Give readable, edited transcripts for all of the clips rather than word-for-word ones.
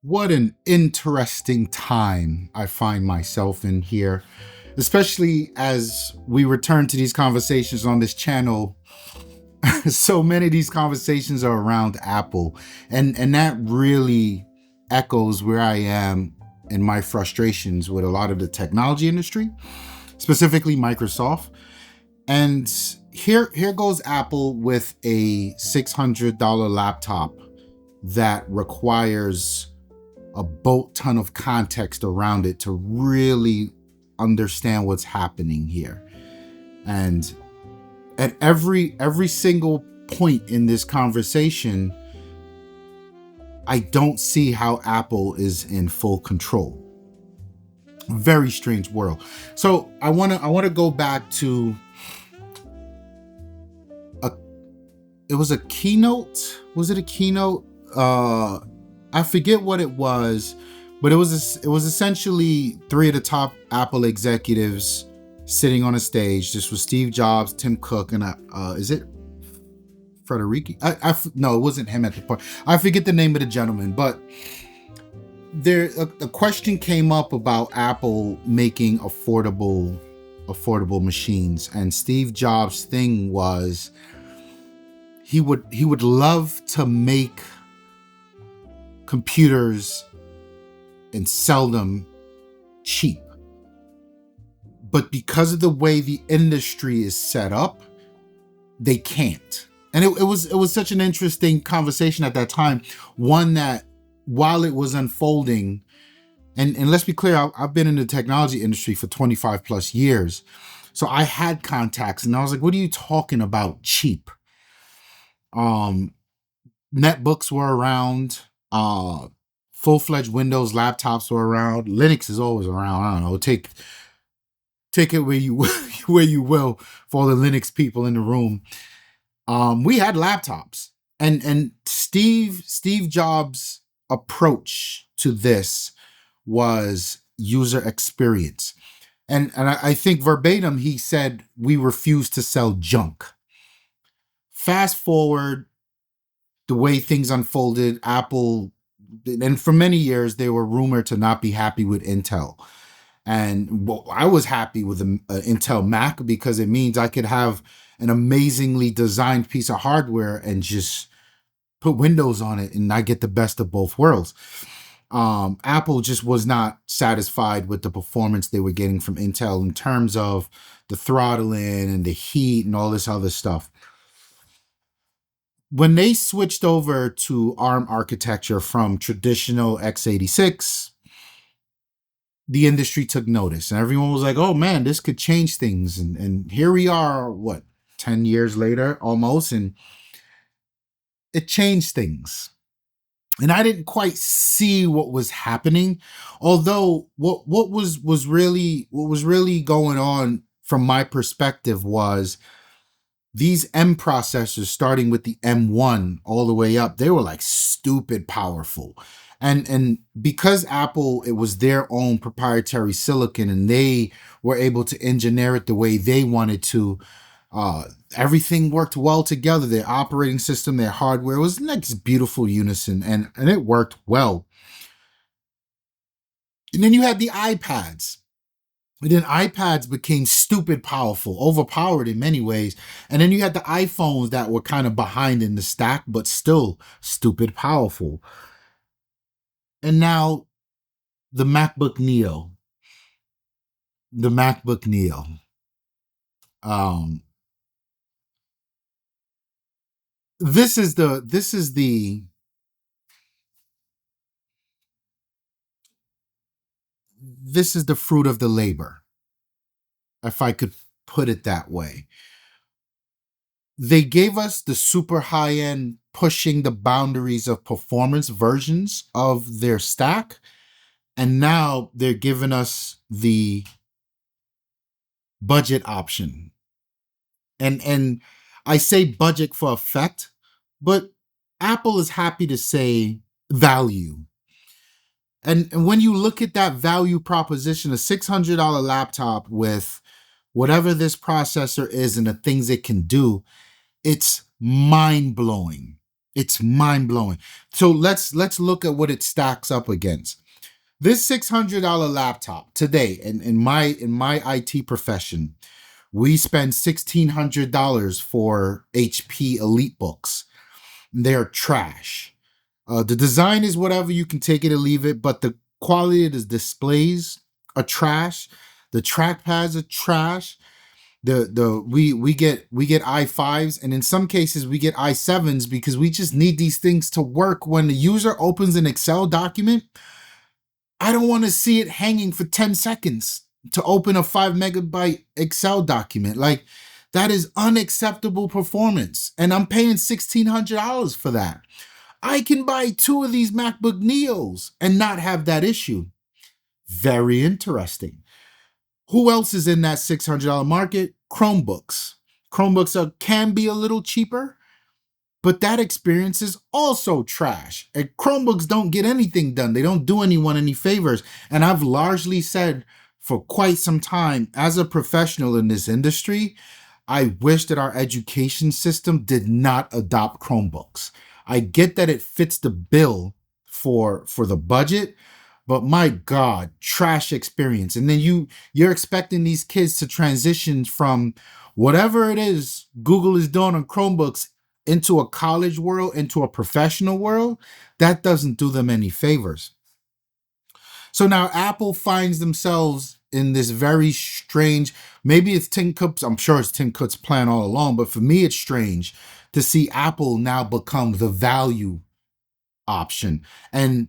What an interesting time I find myself in here, especially as we return to these conversations on this channel. So many of these conversations are around Apple, and that really echoes where I am in my frustrations with a lot of the technology industry, specifically Microsoft. And here goes Apple with a $600 laptop that requires a boat ton of context around it to really understand what's happening here. And at every single point in this conversation, I don't see how Apple is in full control. Very strange world. So I wanna go back to a it was a keynote. Was it a keynote? I forget what it was, but it was essentially three of the top Apple executives sitting on a stage. This was Steve Jobs, Tim Cook, and is it Frederici? No, it wasn't him at the point. I forget the name of the gentleman, but there a question came up about Apple making affordable machines, and Steve Jobs' thing was he would love to make computers and sell them cheap. But because of the way the industry is set up, they can't. And it was such an interesting conversation at that time. One that while it was unfolding, and let's be clear, I've been in the technology industry for 25 plus years. So I had contacts and I was like, what are you talking about cheap? Netbooks were around, full-fledged Windows laptops were around. Linux is always around. I don't know. Take it where you where you will for all the Linux people in the room. We had laptops, and Steve Jobs' approach to this was user experience, and I think verbatim he said we refuse to sell junk. Fast forward, the way things unfolded, Apple, and for many years they were rumored to not be happy with Intel. And well, I was happy with the Intel Mac because it means I could have an amazingly designed piece of hardware and just put Windows on it and I get the best of both worlds. Apple just was not satisfied with the performance they were getting from Intel in terms of the throttling and the heat and all this other stuff. When they switched over to ARM architecture from traditional x86, the industry took notice and everyone was like, oh man, this could change things. And here we are, what, 10 years later almost, and it changed things. And I didn't quite see what was happening. Although what was really going on from my perspective was these M processors, starting with the M1 all the way up, they were like stupid powerful. And because Apple, it was their own proprietary silicon and they were able to engineer it the way they wanted to, everything worked well together. Their operating system, their hardware was like this beautiful unison, and it worked well. And then you had the iPads. And then iPads became stupid powerful, overpowered in many ways. And then you had the iPhones that were kind of behind in the stack, but still stupid powerful. And now the MacBook Neo. The MacBook Neo. This is the fruit of the labor, if I could put it that way. They gave us the super high end, pushing the boundaries of performance versions of their stack. And now they're giving us the budget option. And I say budget for effect, but Apple is happy to say value. And when you look at that value proposition, a $600 laptop with whatever this processor is and the things it can do, it's mind blowing. It's mind-blowing. So let's look at what it stacks up against. This $600 laptop today in my IT profession, we spend $1,600 for HP EliteBooks. They're trash. The design is whatever, you can take it or leave it, but the quality of the displays are trash. The trackpads are trash. We get i5s, and in some cases we get i7s because we just need these things to work. When the user opens an Excel document, I don't want to see it hanging for 10 seconds to open a 5 MB Excel document. Like, that is unacceptable performance. And I'm paying $1,600 for that. I can buy 2 of these MacBook Neos and not have that issue. Very interesting. Who else is in that $600 market? Chromebooks. Can be a little cheaper, but that experience is also trash. And Chromebooks don't get anything done. They don't do anyone any favors. And I've largely said for quite some time, as a professional in this industry, I wish that our education system did not adopt Chromebooks. I get that it fits the bill for the budget, but my God, trash experience. And then you're expecting these kids to transition from whatever it is Google is doing on Chromebooks into a college world, into a professional world. That doesn't do them any favors. So now Apple finds themselves in this very strange, maybe it's Tim Cook's, I'm sure it's Tim Cook's plan all along, but for me it's strange to see Apple now become the value option. And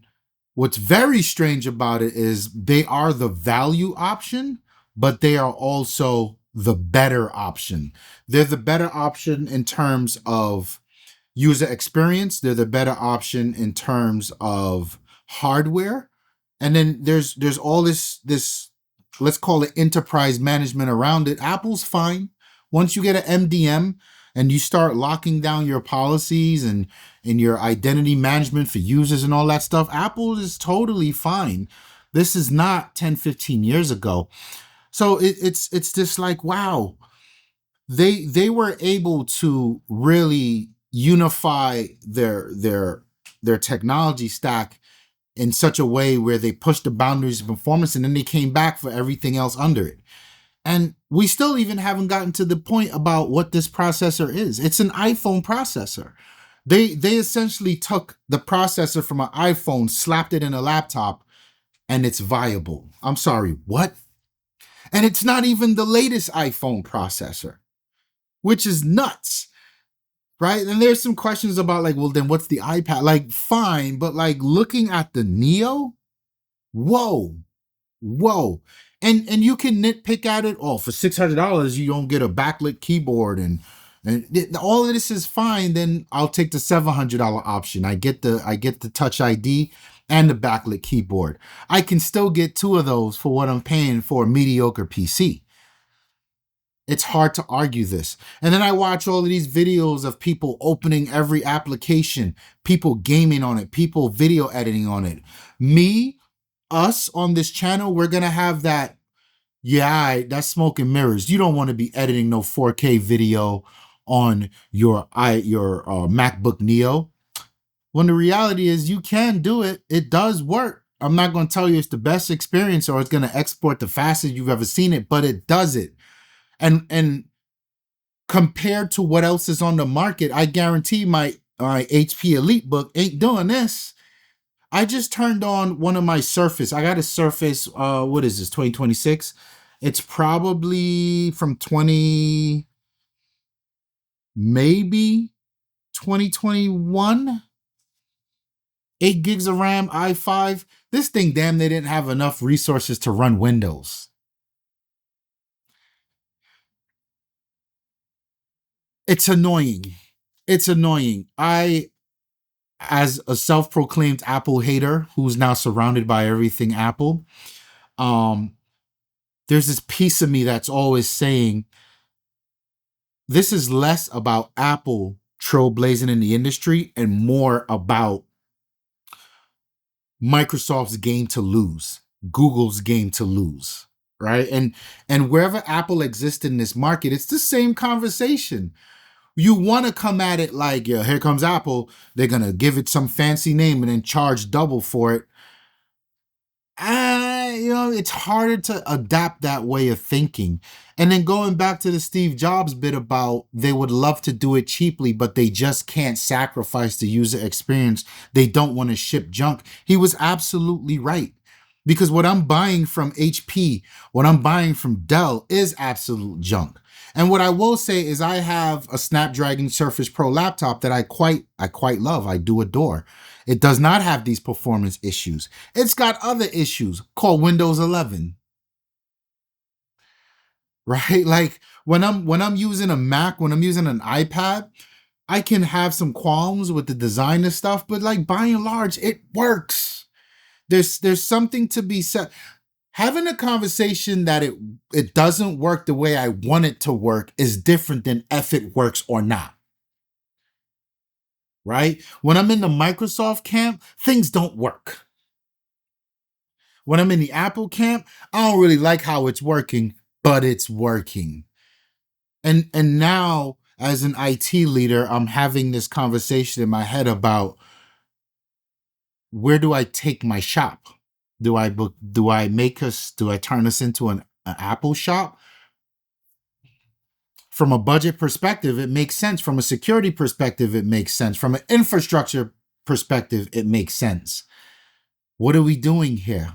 what's very strange about it is they are the value option, but they are also the better option. They're the better option in terms of user experience. They're the better option in terms of hardware. And then there's all this let's call it enterprise management around it. Apple's fine. Once you get an MDM and you start locking down your policies and your identity management for users and all that stuff, Apple is totally fine. This is not 10, 15 years ago. So it's just like, wow, they were able to really unify their technology stack in such a way where they pushed the boundaries of performance, and then they came back for everything else under it. And we still even haven't gotten to the point about what this processor is. It's an iPhone processor. They essentially took the processor from an iPhone, slapped it in a laptop, and it's viable. I'm sorry, what? And it's not even the latest iPhone processor, which is nuts, right? And there's some questions about like, well, then what's the iPad? Like, fine, but like looking at the Neo, whoa. And you can nitpick at it. Oh, for $600, you don't get a backlit keyboard and all of this is fine. Then I'll take the $700 option. I get the Touch ID and the backlit keyboard. I can still get 2 of those for what I'm paying for a mediocre PC. It's hard to argue this. And then I watch all of these videos of people opening every application, people gaming on it, people video editing on it. Us on this channel, we're going to have that, yeah, that's smoke and mirrors. You don't want to be editing no 4K video on your MacBook Neo. When the reality is you can do it. It does work. I'm not going to tell you it's the best experience or it's going to export the fastest you've ever seen it, but it does it. And compared to what else is on the market, I guarantee my HP EliteBook ain't doing this. I just turned on one of my Surface. I got a Surface, what is this, 2026? It's probably from maybe 2021. 8 gigs of RAM, i5. This thing, damn, they didn't have enough resources to run Windows. It's annoying. It's annoying. As a self-proclaimed Apple hater who's now surrounded by everything Apple, there's this piece of me that's always saying, this is less about Apple trailblazing in the industry and more about Microsoft's game to lose, Google's game to lose, right? And wherever Apple exists in this market, it's the same conversation. You want to come at it like, yeah, here comes Apple. They're going to give it some fancy name and then charge double for it. It's harder to adapt that way of thinking. And then going back to the Steve Jobs bit about they would love to do it cheaply, but they just can't sacrifice the user experience. They don't want to ship junk. He was absolutely right. Because what I'm buying from HP, what I'm buying from Dell is absolute junk. And what I will say is I have a Snapdragon Surface Pro laptop that I quite love. I do adore. It does not have these performance issues. It's got other issues called Windows 11. Right? Like when I'm using a Mac, when I'm using an iPad, I can have some qualms with the design and stuff, but like by and large, it works. There's something to be said. Having a conversation that it doesn't work the way I want it to work is different than if it works or not. Right? When I'm in the Microsoft camp, things don't work. When I'm in the Apple camp, I don't really like how it's working, but it's working. And now as an IT leader, I'm having this conversation in my head about where do I take my shop? Do I turn us into an Apple shop? From a budget perspective, it makes sense. From a security perspective, it makes sense. From an infrastructure perspective, it makes sense. What are we doing here?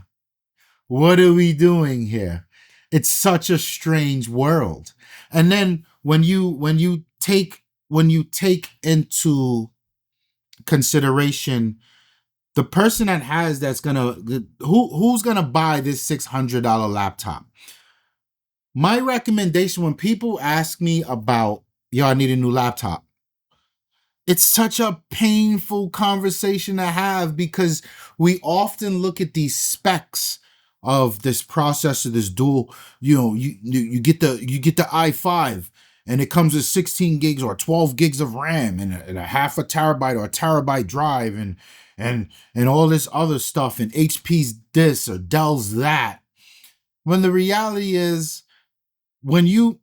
What are we doing here? It's such a strange world. And then when you take into consideration the person who's gonna buy this $600 laptop. My recommendation when people ask me about, yo, I need a new laptop, it's such a painful conversation to have because we often look at these specs of this processor, this dual, you get the i5 and it comes with 16 gigs or 12 gigs of RAM and a half a terabyte or a terabyte drive and all this other stuff and HP's this or Dell's that. When the reality is, when you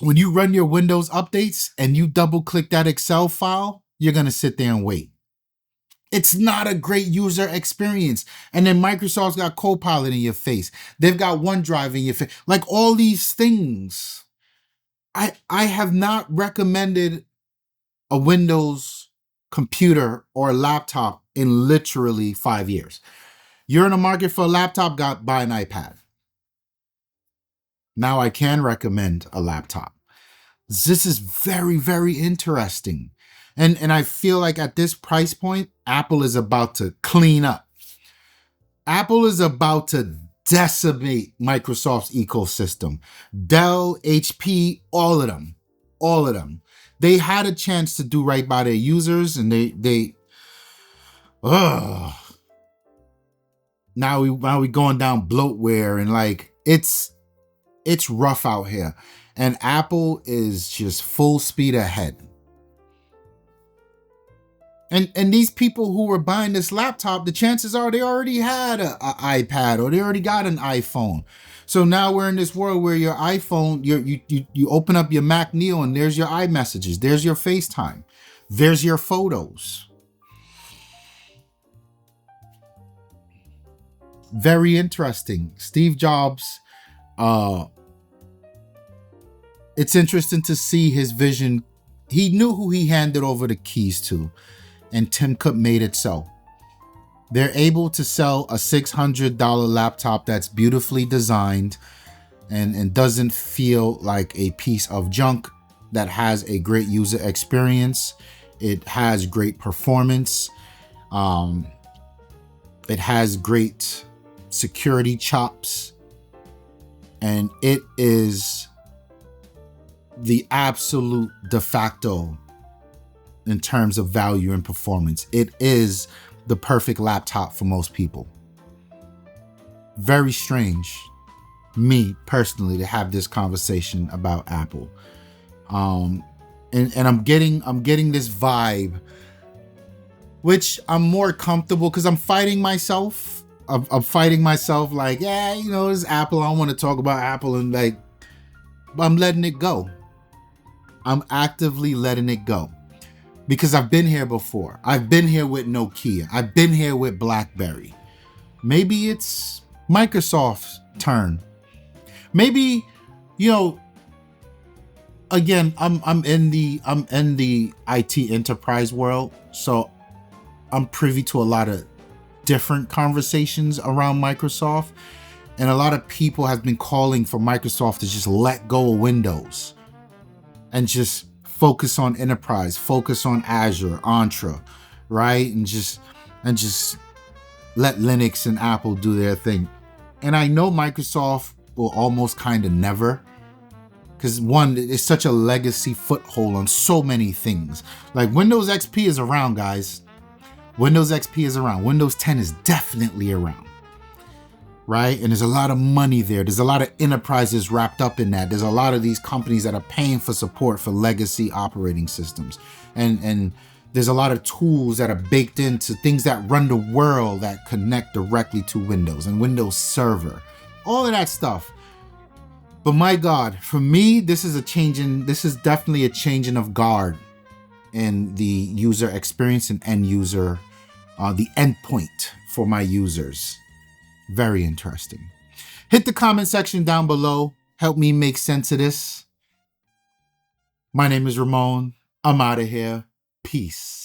run your Windows updates and you double click that Excel file, you're going to sit there and wait. It's not a great user experience. And then Microsoft's got Copilot in your face. They've got OneDrive in your face. Like all these things. I have not recommended a Windows computer or laptop in literally 5 years. You're in the market for a laptop, buy an iPad. Now I can recommend a laptop. This is very, very interesting. And I feel like at this price point, Apple is about to clean up. Apple is about to decimate Microsoft's ecosystem. Dell, HP, all of them. All of them. They had a chance to do right by their users and now we going down bloatware and like it's rough out here. And Apple is just full speed ahead. And these people who were buying this laptop, the chances are they already had an iPad or they already got an iPhone. So now we're in this world where your iPhone, you open up your Mac Neo and there's your iMessages, there's your FaceTime, there's your photos. Very interesting. Steve Jobs, it's interesting to see his vision. He knew who he handed over the keys to, and Tim Cook made it so. They're able to sell a $600 laptop that's beautifully designed and doesn't feel like a piece of junk, that has a great user experience. It has great performance. It has great security chops. And it is the absolute de facto in terms of value and performance. It is the perfect laptop for most people. Very strange, me personally, to have this conversation about Apple. And I'm getting this vibe, which I'm more comfortable because I'm fighting myself. I'm fighting myself like, yeah, it's Apple. I don't want to talk about Apple, and like, I'm letting it go. I'm actively letting it go because I've been here before. I've been here with Nokia. I've been here with BlackBerry. Maybe it's Microsoft's turn. Maybe, you know, again, I'm in the IT enterprise world, so I'm privy to a lot of different conversations around Microsoft, and a lot of people have been calling for Microsoft to just let go of Windows and just focus on enterprise, focus on Azure, Entra, right? And just let Linux and Apple do their thing. And I know Microsoft will almost kind of never, because one, it's such a legacy foothold on so many things. Like Windows XP is around, guys. Windows XP is around. Windows 10 is definitely around, right? And there's a lot of money there. There's a lot of enterprises wrapped up in that. There's a lot of these companies that are paying for support for legacy operating systems. And there's a lot of tools that are baked into things that run the world that connect directly to Windows and Windows Server, all of that stuff. But my God, for me, this is definitely a changing of guard in the user experience and end user, the endpoint for my users. Very interesting. Hit the comment section down below. Help me make sense of this. My name is Ramon. I'm out of here. Peace.